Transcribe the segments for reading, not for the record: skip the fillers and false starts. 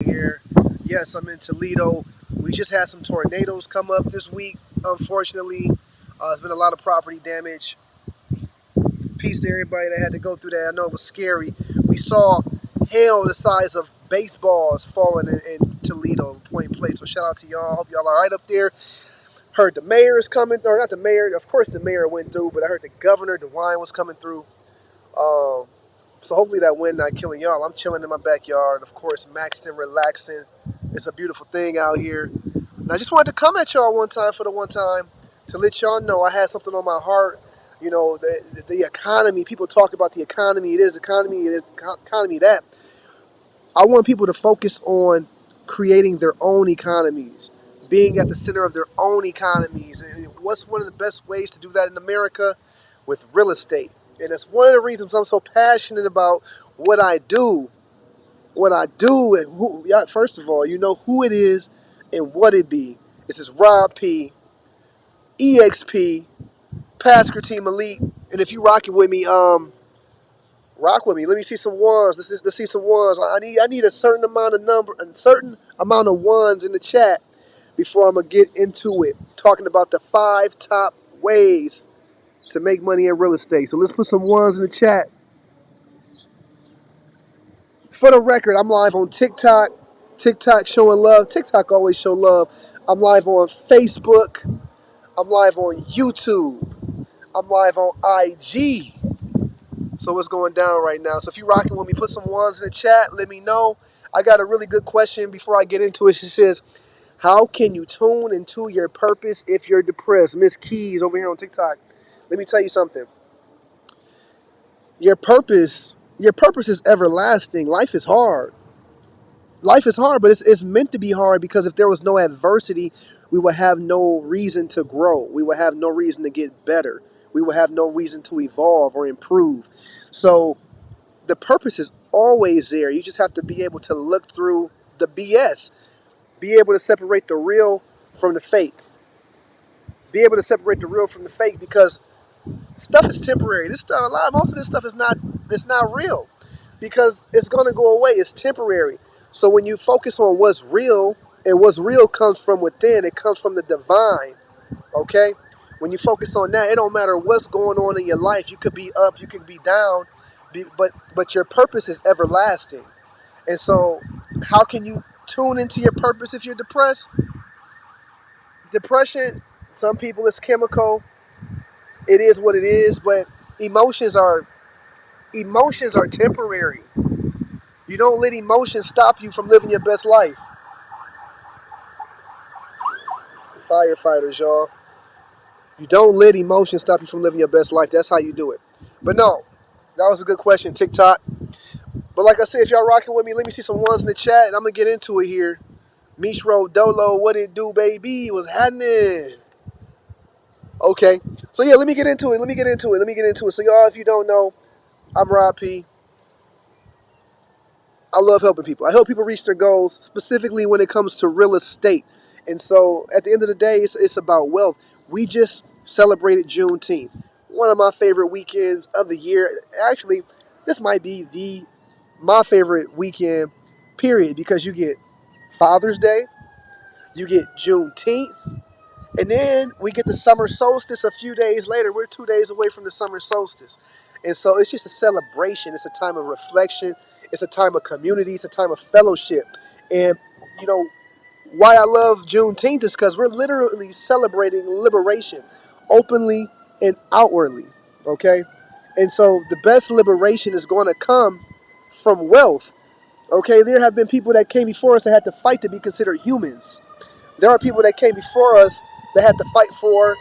here. Yes, I'm in Toledo. We just had some tornadoes come up this week, unfortunately. There's been a lot of property damage. Peace to everybody that had to go through that. I know it was scary. We saw hail the size of baseballs falling in Toledo, Point Place. So shout out to y'all. Hope y'all all right up there. Heard the mayor is coming, or not the mayor. Of course, the mayor went through, but I heard the governor, DeWine, was coming through. Um, so hopefully that wind not killing y'all. I'm chilling in my backyard, of course, maxing, relaxing. It's a beautiful thing out here. And I just wanted to come at y'all one time for the one time to let y'all know I had something on my heart. You know, the economy. People talk about the economy. It is economy. It is economy that. I want people to focus on creating their own economies, being at the center of their own economies. And what's one of the best ways to do that in America? With real estate. And it's one of the reasons I'm so passionate about what I do. What I do and who, yeah, first of all, you know who it is and what it be. This is Rob P, EXP, Pastor Team Elite. And if you rocking with me, rock with me. Let me see some ones. Let's see some ones. I need a certain amount of ones in the chat before I'm gonna get into it. Talking about the 5 top ways to make money in real estate. So let's put some ones in the chat. For the record, I'm live on TikTok. TikTok showing love. TikTok always show love. I'm live on Facebook. I'm live on YouTube. I'm live on IG. So what's going down right now? So if you're rocking with me, put some ones in the chat. Let me know. I got a really good question before I get into it. She says, how can you tune into your purpose if you're depressed? Miss Keys over here on TikTok. Let me tell you something. Your purpose is everlasting. Life is hard. Life is hard, but it's meant to be hard because if there was no adversity, we would have no reason to grow. We would have no reason to get better. We would have no reason to evolve or improve. So the purpose is always there. You just have to be able to look through the BS, be able to separate the real from the fake, be able to separate the real from the fake because stuff is temporary. This stuff, most of this stuff is not, it's not real because it's gonna go away. It's temporary. So when you focus on what's real, and what's real comes from within, it comes from the divine. Okay, when you focus on that, it don't matter what's going on in your life. You could be up, you could be down, but your purpose is everlasting. And so, how can you tune into your purpose if you're depressed? Depression, some people it's chemical. It is what it is, but emotions are emotions are temporary. You don't let emotions stop you from living your best life. Firefighters, y'all. You don't let emotions stop you from living your best life. That's how you do it. But no, that was a good question, TikTok. But like I said, if y'all rocking with me, let me see some ones in the chat, and I'm gonna get into it here. Mishro Dolo, what it do, baby? What's happening? Okay, so yeah, let me get into it. So y'all, if you don't know, I'm Rob P. I love helping people. I help people reach their goals, specifically when it comes to real estate. And so at the end of the day, it's about wealth. We just celebrated Juneteenth, one of my favorite weekends of the year. Actually, this might be my favorite weekend, period, because you get Father's Day, you get Juneteenth, and then we get the summer solstice a few days later. We're 2 days away from the summer solstice. And so it's just a celebration. It's a time of reflection. It's a time of community. It's a time of fellowship. And, you know, why I love Juneteenth is because we're literally celebrating liberation openly and outwardly. Okay? And so the best liberation is going to come from wealth. Okay? There have been people that came before us that had to fight to be considered humans. There are people that came before us that had to fight for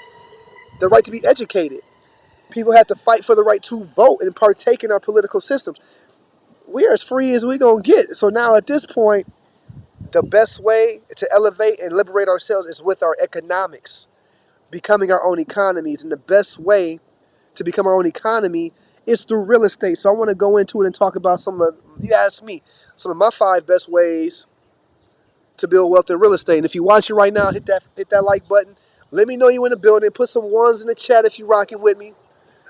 the right to be educated. People had to fight for the right to vote and partake in our political systems. We're as free as we're going to get. So now at this point, the best way to elevate and liberate ourselves is with our economics, becoming our own economies. And the best way to become our own economy is through real estate. So I want to go into it and talk about you asked me, some of my 5 best ways to build wealth in real estate. And if you're watching right now, hit that like button. Let me know you in the building. Put some ones in the chat if you're rocking with me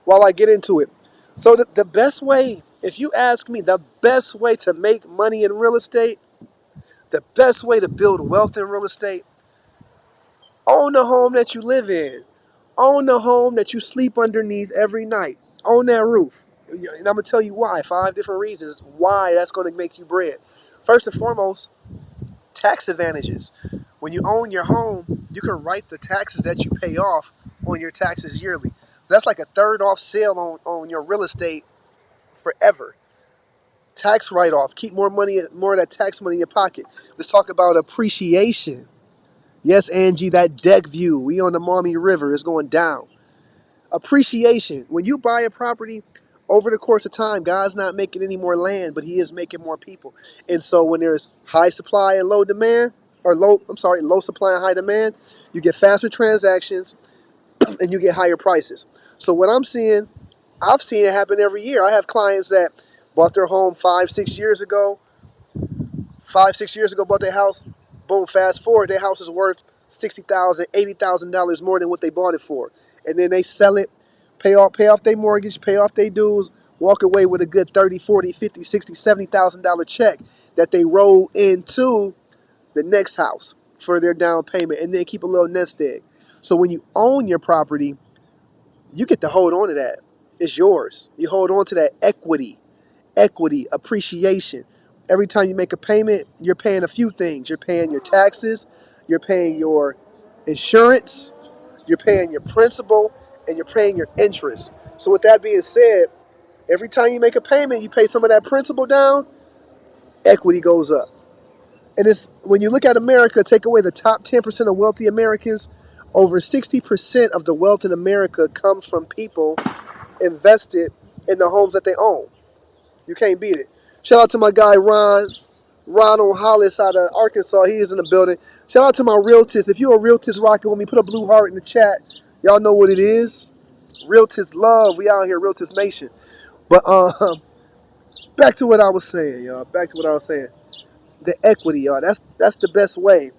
while I get into it. So the best way, if you ask me, the best way to make money in real estate, The best way to build wealth in real estate: own the home that you live in. Own the home that you sleep underneath every night. Own that roof. And I'm going to tell you why. 5 different reasons why that's going to make you bread. First and foremost, tax advantages. When you own your home, you can write the taxes that you pay off on your taxes yearly. So that's like a third off sale on your real estate forever. Tax write off. Keep more money, more of that tax money in your pocket. Let's talk about appreciation. Yes, Angie, that deck view. We on the Maumee River is going down. Appreciation. When you buy a property, over the course of time, God's not making any more land, but He is making more people. And so when there's high supply and low demand, or low supply and high demand, you get faster transactions and you get higher prices. So what I'm seeing, I've seen it happen every year. I have clients that bought their home 5, 6 years ago. 5, 6 years ago, bought their house. Boom, fast forward, their house is worth $60,000, $80,000 more than what they bought it for. And then they sell it, pay off their mortgage, pay off their dues, walk away with a good 30, 40, 50, 60, $70,000 check that they roll into the next house for their down payment, and then keep a little nest egg. So when you own your property, you get to hold on to that. It's yours. You hold on to that equity, appreciation. Every time you make a payment, you're paying a few things. You're paying your taxes, you're paying your insurance, you're paying your principal, and you're paying your interest. So with that being said, every time you make a payment, you pay some of that principal down, equity goes up. And it's when you look at America, take away the top 10% of wealthy Americans, over 60% of the wealth in America comes from people invested in the homes that they own. You can't beat it. Shout out to my guy Ronald Hollis out of Arkansas. He is in the building. Shout out to my realtors. If you're a realtors rocking with me, put a blue heart in the chat. Y'all know what it is. Realtors love. We out here, Realtors Nation. But back to what I was saying, y'all. Back to what I was saying. The equity, y'all. That's the best way.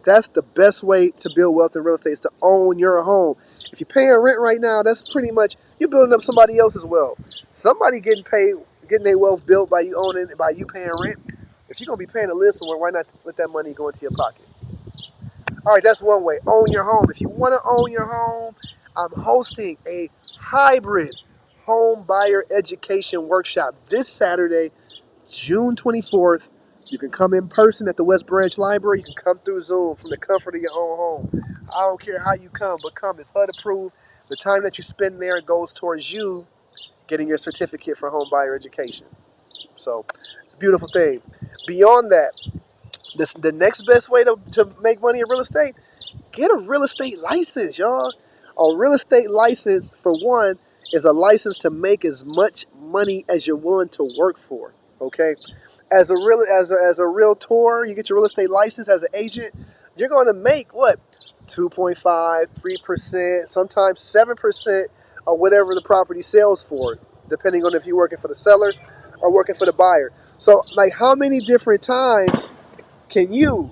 That's the best way to build wealth in real estate is to own your home. If you're paying rent right now, that's pretty much you're building up somebody else's wealth. Somebody getting their wealth built by you owning, by you paying rent. If you're gonna be paying a list somewhere, why not let that money go into your pocket? All right, that's one way. Own your home. If you want to own your home, I'm hosting a hybrid home buyer education workshop this Saturday, June 24th. You can come in person at the West Branch Library. You can come through Zoom from the comfort of your own home. I don't care how you come, but come. It's HUD approved. The time that you spend there goes towards you getting your certificate for home buyer education. So it's a beautiful thing. Beyond that, the next best way to make money in real estate, get a real estate license, y'all. A real estate license, for one, is a license to make as much money as you're willing to work for. Okay, as a realtor, you get your real estate license as an agent. You're going to make what 2.5, 3%, sometimes 7% of whatever the property sells for, depending on if you're working for the seller or working for the buyer. So, like, how many different times can you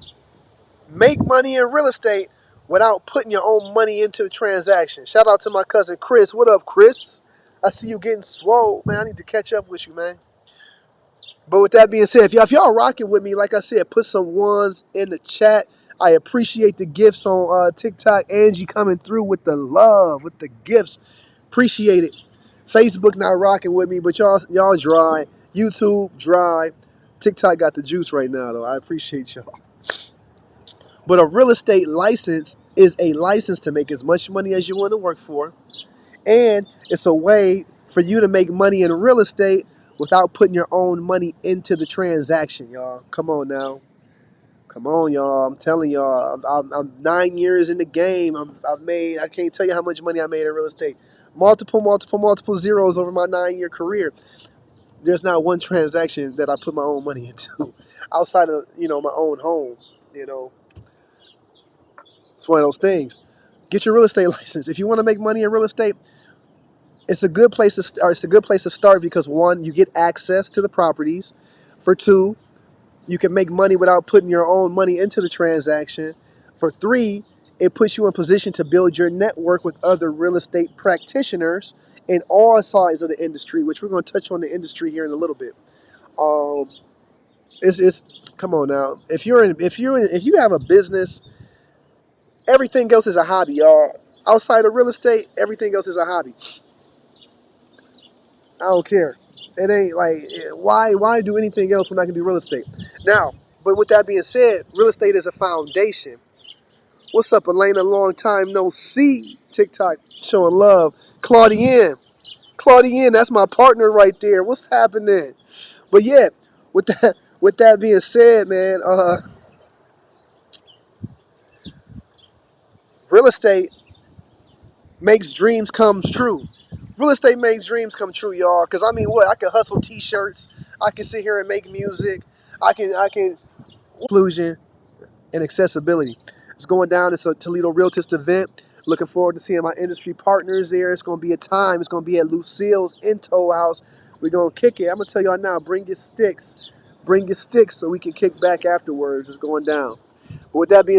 make money in real estate without putting your own money into the transaction? Shout out to my cousin Chris. What up, Chris? I see you getting swole, man. I need to catch up with you, man. But with that being said, if y'all rocking with me, like I said, put some ones in the chat. I appreciate the gifts on TikTok. Angie coming through with the love, with the gifts. Appreciate it. Facebook not rocking with me, but y'all dry. YouTube dry. TikTok got the juice right now, though. I appreciate y'all. But a real estate license is a license to make as much money as you want to work for. And it's a way for you to make money in real estate without putting your own money into the transaction, y'all. Come on now. Come on, y'all. I'm telling y'all, I'm 9 years in the game. I can't tell you how much money I made in real estate. Multiple zeros over my 9 year career. There's not one transaction that I put my own money into outside of, my own home. You know, it's one of those things. Get your real estate license. If you want to make money in real estate, it's a good place to start. It's a good place to start because, one, you get access to the properties. For two, you can make money without putting your own money into the transaction. For three, it puts you in position to build your network with other real estate practitioners in all sides of the industry, which we're going to touch on the industry here in a little bit. Um, it's Come on now. If you have a business, everything else is a hobby, y'all. Outside of real estate, everything else is a hobby. I don't care. It ain't like why do anything else when I can do real estate? Now, but with that being said, real estate is a foundation. What's up, Elena? Long time no see. TikTok showing love. Claudienne. Claudienne, that's my partner right there. What's happening? But yeah, with that being said, man, real estate makes dreams come true. Real estate makes dreams come true, y'all. Cause I mean, what I can hustle T-shirts, I can sit here and make music, I can inclusion and accessibility. It's going down. It's a Toledo Realtist event. Looking forward to seeing my industry partners there. It's going to be a time. It's going to be at Lucille's in Tow House. We're going to kick it. I'm going to tell y'all now, bring your sticks. Bring your sticks so we can kick back afterwards. It's going down. But with that being